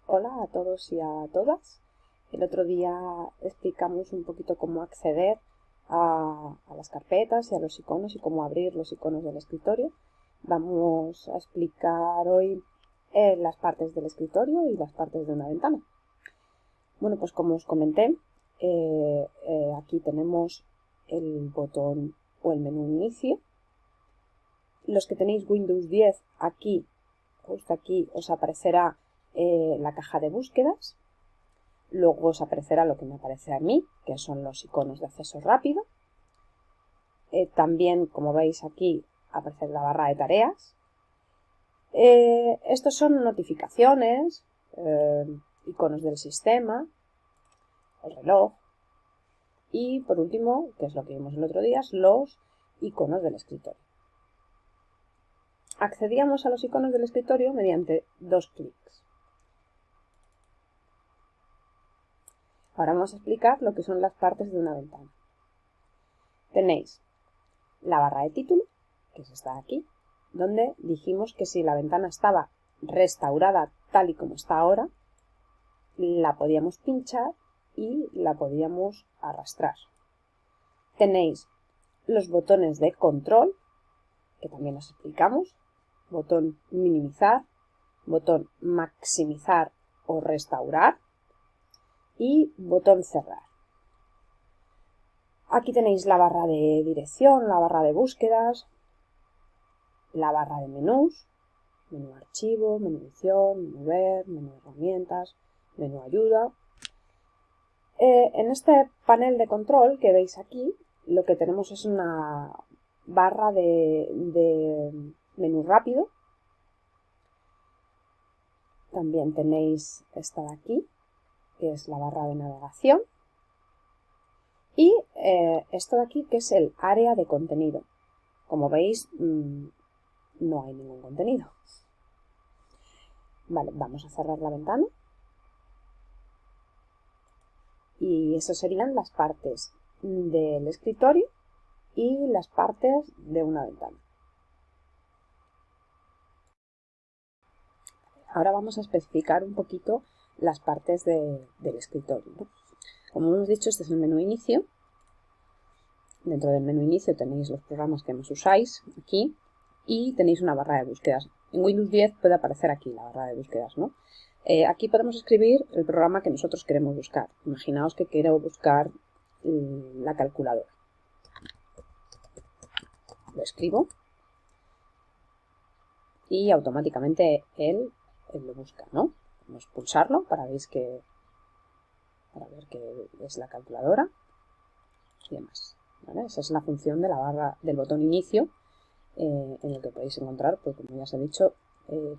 Hola a todos y a todas. El otro día explicamos un poquito cómo acceder a las carpetas y a los iconos y cómo abrir los iconos del escritorio. Vamos a explicar hoy las partes del escritorio y las partes de una ventana. Bueno, pues como os comenté, aquí tenemos el botón o el menú inicio. Los que tenéis Windows 10, aquí, justo aquí, os aparecerá la caja de búsquedas. Luego os aparecerá lo que me aparece a mí, que son los iconos de acceso rápido. También, como veis aquí, aparece la barra de tareas. Estos son notificaciones, iconos del sistema, el reloj. Y por último, que es lo que vimos el otro día, los iconos del escritorio. Accedíamos a los iconos del escritorio mediante dos clics. Ahora vamos a explicar lo que son las partes de una ventana. Tenéis la barra de título, que es esta de aquí, donde dijimos que si la ventana estaba restaurada tal y como está ahora, la podíamos pinchar y la podíamos arrastrar. Tenéis los botones de control, que también os explicamos, botón minimizar, botón maximizar o restaurar y botón cerrar. Aquí tenéis la barra de dirección, la barra de búsquedas, la barra de menús, menú archivo, menú edición, menú ver, menú herramientas, menú ayuda. En este panel de control que veis aquí, lo que tenemos es una barra de menú rápido. También tenéis esta de aquí, que es la barra de navegación. Y esto de aquí, que es el área de contenido. Como veis, no hay ningún contenido. Vale, vamos a cerrar la ventana. Y esas serían las partes del escritorio y las partes de una ventana. Ahora vamos a especificar un poquito las partes del escritorio, ¿no? Como hemos dicho, este es el menú inicio. Dentro del menú inicio tenéis los programas que más usáis aquí y tenéis una barra de búsquedas. En Windows 10 puede aparecer aquí la barra de búsquedas, ¿no? Aquí podemos escribir el programa que nosotros queremos buscar. Imaginaos que quiero buscar la calculadora. Lo escribo y automáticamente él lo busca, ¿no? Vamos a pulsarlo para ver que es la calculadora y demás. ¿Vale? Esa es la función de la barra del botón inicio, en el que podéis encontrar, pues como ya os he dicho,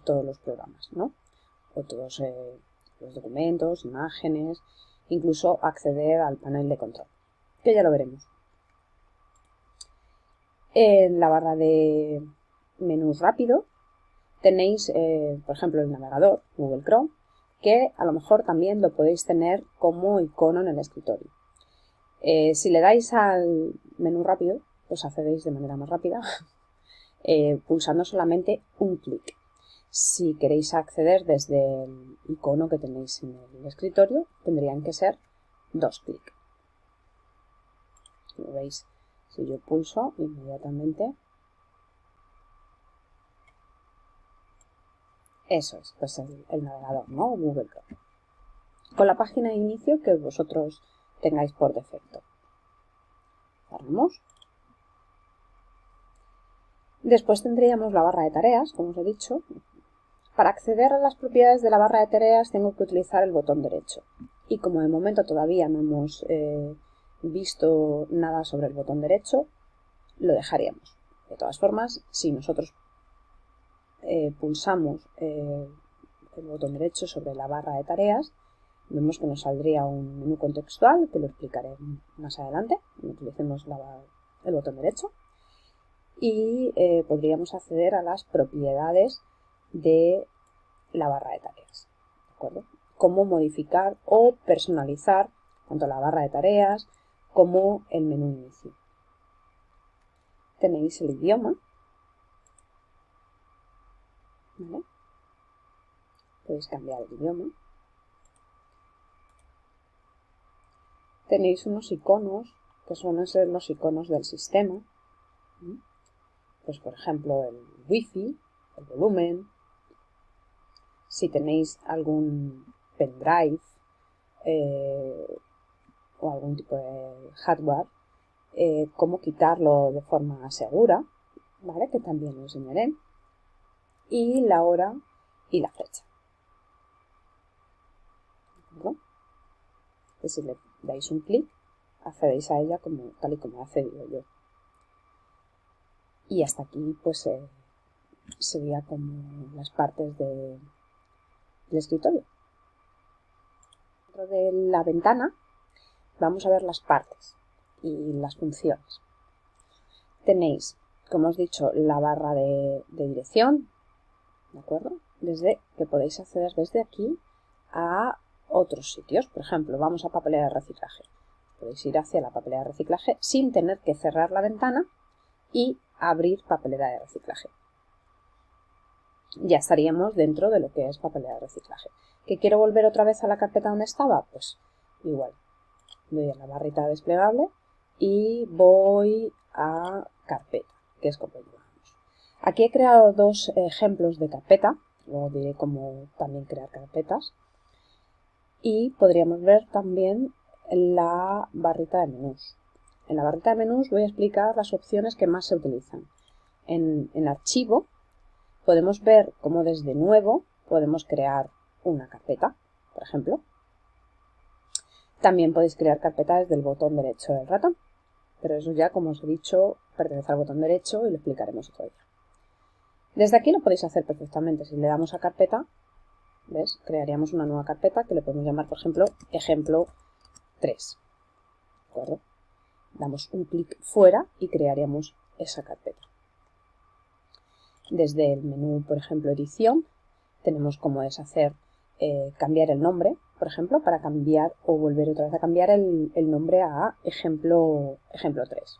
todos los programas, ¿no? O todos los documentos, imágenes, incluso acceder al panel de control, que ya lo veremos. En la barra de menús rápido tenéis, por ejemplo, el navegador, Google Chrome, que a lo mejor también lo podéis tener como icono en el escritorio. Si le dais al menú rápido, pues accedéis de manera más rápida, pulsando solamente un clic. Si queréis acceder desde el icono que tenéis en el escritorio, tendrían que ser dos clics. Como veis, si yo pulso, inmediatamente, eso es, pues el navegador, ¿no? Google Chrome. Con la página de inicio que vosotros tengáis por defecto. Cerramos. Después tendríamos la barra de tareas, como os he dicho. Para acceder a las propiedades de la barra de tareas tengo que utilizar el botón derecho. Y como de momento todavía no hemos visto nada sobre el botón derecho, lo dejaríamos. De todas formas, si nosotros pulsamos el botón derecho sobre la barra de tareas, vemos que nos saldría un menú contextual, que lo explicaré más adelante, cuando utilicemos el botón derecho. Y podríamos acceder a las propiedades de la barra de tareas, ¿de acuerdo? Cómo modificar o personalizar tanto la barra de tareas como el menú inicio. Tenéis el idioma, ¿vale? Podéis cambiar el idioma. tenéis unos iconos que suelen ser los iconos del sistema. Pues por ejemplo el wifi, el volumen, si tenéis algún pendrive o algún tipo de hardware, cómo quitarlo de forma segura, ¿vale? Que también os enseñaré, y la hora y la fecha. ¿No? Que si le dais un clic, accedéis a ella tal y como he accedido yo. Y hasta aquí pues sería como las partes del escritorio. Dentro de la ventana vamos a ver las partes y las funciones. Tenéis, como os he dicho, la barra de dirección, ¿de acuerdo? Que podéis acceder desde aquí a otros sitios. Por ejemplo, vamos a papelera de reciclaje. Podéis ir hacia la papelera de reciclaje sin tener que cerrar la ventana y abrir papelera de reciclaje. Ya estaríamos dentro de lo que es papelera de reciclaje. ¿Que quiero volver otra vez a la carpeta donde estaba? Pues igual. Doy a la barrita desplegable y voy a carpeta, que es como llevamos. Aquí he creado dos ejemplos de carpeta, luego diré cómo también crear carpetas. Y podríamos ver también la barrita de menús. En la barrita de menús voy a explicar las opciones que más se utilizan. En archivo podemos ver cómo desde nuevo podemos crear una carpeta, por ejemplo. También podéis crear carpetas desde el botón derecho del ratón, pero eso ya, como os he dicho, pertenece al botón derecho y lo explicaremos otro día. Desde aquí lo podéis hacer perfectamente. Si le damos a carpeta, ¿ves? Crearíamos una nueva carpeta que le podemos llamar, por ejemplo, ejemplo 3. ¿De acuerdo? Damos un clic fuera y crearíamos esa carpeta. Desde el menú, por ejemplo, edición, tenemos como deshacer, cambiar el nombre, por ejemplo, para cambiar o volver otra vez a cambiar el nombre a ejemplo 3.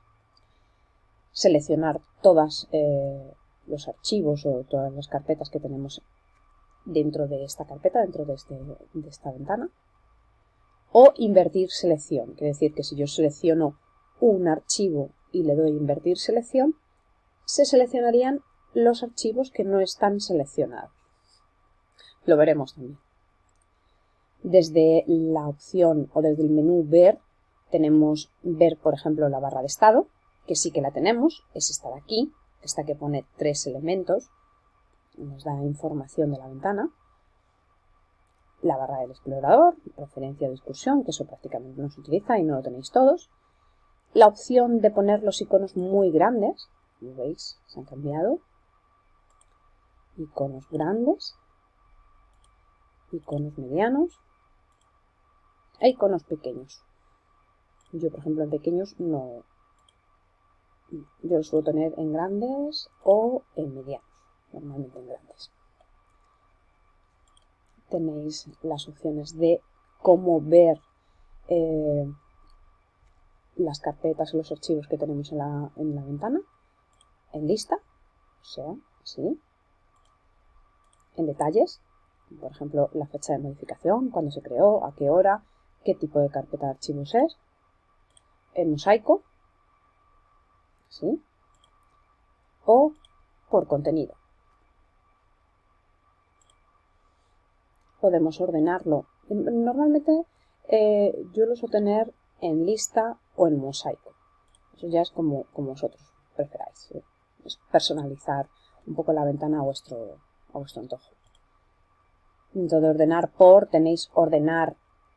Seleccionar todos los archivos o todas las carpetas que tenemos dentro de esta carpeta, dentro de esta ventana. O invertir selección, quiere decir que si yo selecciono un archivo y le doy invertir selección, se seleccionarían los archivos que no están seleccionados. Lo veremos también. Desde la opción o desde el menú ver, tenemos ver, por ejemplo, la barra de estado, que sí que la tenemos, es esta de aquí, esta que pone 3 elementos, nos da información de la ventana. La barra del explorador, referencia de excursión, que eso prácticamente no se utiliza y no lo tenéis todos. La opción de poner los iconos muy grandes, como veis, se han cambiado. Iconos grandes, iconos medianos e iconos pequeños. Yo, por ejemplo, en pequeños no. Yo los suelo tener en grandes o en medianos, normalmente en grandes. Tenéis las opciones de cómo ver las carpetas o los archivos que tenemos en la ventana, en lista, o sea, así, en detalles, por ejemplo, la fecha de modificación, cuándo se creó, a qué hora, qué tipo de carpeta de archivos es, en mosaico, ¿sí? O por contenido. Podemos ordenarlo. Normalmente yo lo suelo tener en lista o en mosaico. Eso ya es como vosotros preferáis. Es personalizar un poco la ventana a vuestro antojo. Dentro de ordenar por, tenéis ordenar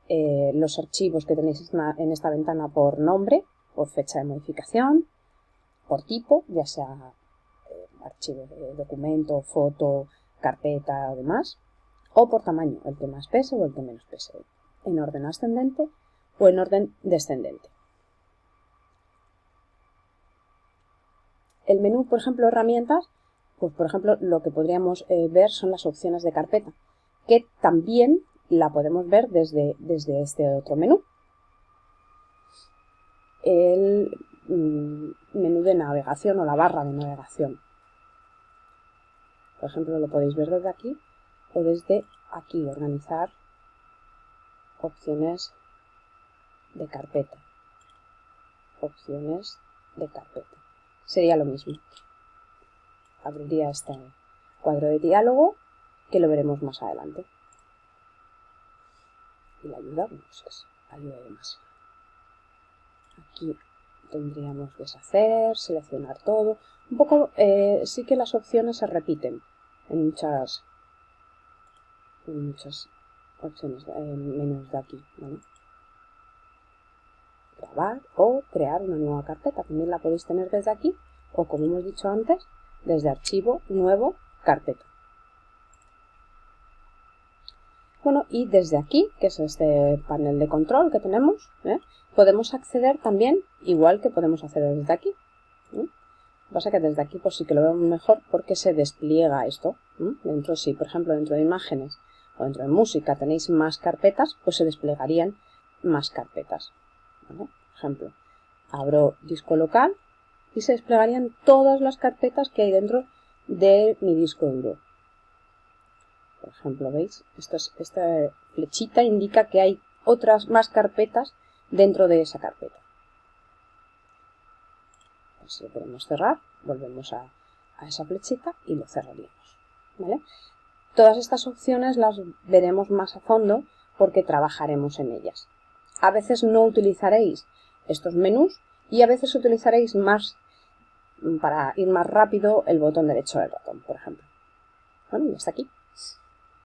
los archivos que tenéis en esta ventana por nombre, por fecha de modificación, por tipo, ya sea archivo de documento, foto, carpeta o demás, o por tamaño, el que más pese o el que menos pese, en orden ascendente o en orden descendente. El menú, por ejemplo, herramientas, pues por ejemplo lo que podríamos ver son las opciones de carpeta, que también la podemos ver desde este otro menú. El menú de navegación o la barra de navegación. Por ejemplo, lo podéis ver desde aquí o desde aquí, organizar opciones de carpeta. Opciones de carpeta. Sería lo mismo. Abriría este cuadro de diálogo que lo veremos más adelante. Y la ayuda, pues es ayuda de más. Aquí tendríamos deshacer, seleccionar todo. Un poco, sí que las opciones se repiten en muchas opciones, menús de aquí, ¿vale? Grabar o crear una nueva carpeta. También la podéis tener desde aquí o, como hemos dicho antes, desde archivo, nuevo, carpeta. Bueno, y desde aquí, que es este panel de control que tenemos, podemos acceder también igual que podemos hacer desde aquí. Lo que pasa que desde aquí pues sí que lo vemos mejor porque se despliega esto. Dentro, si por ejemplo dentro de imágenes o dentro de música tenéis más carpetas, pues se desplegarían más carpetas. ¿Vale? Por ejemplo, abro disco local y se desplegarían todas las carpetas que hay dentro de mi disco duro. Por ejemplo, ¿veis? Esta flechita indica que hay otras más carpetas dentro de esa carpeta. Pues si lo queremos cerrar, volvemos a esa flechita y lo cerraríamos. ¿Vale? Todas estas opciones las veremos más a fondo porque trabajaremos en ellas. A veces no utilizaréis estos menús y a veces utilizaréis más, para ir más rápido, el botón derecho del ratón, por ejemplo. Bueno, y hasta aquí.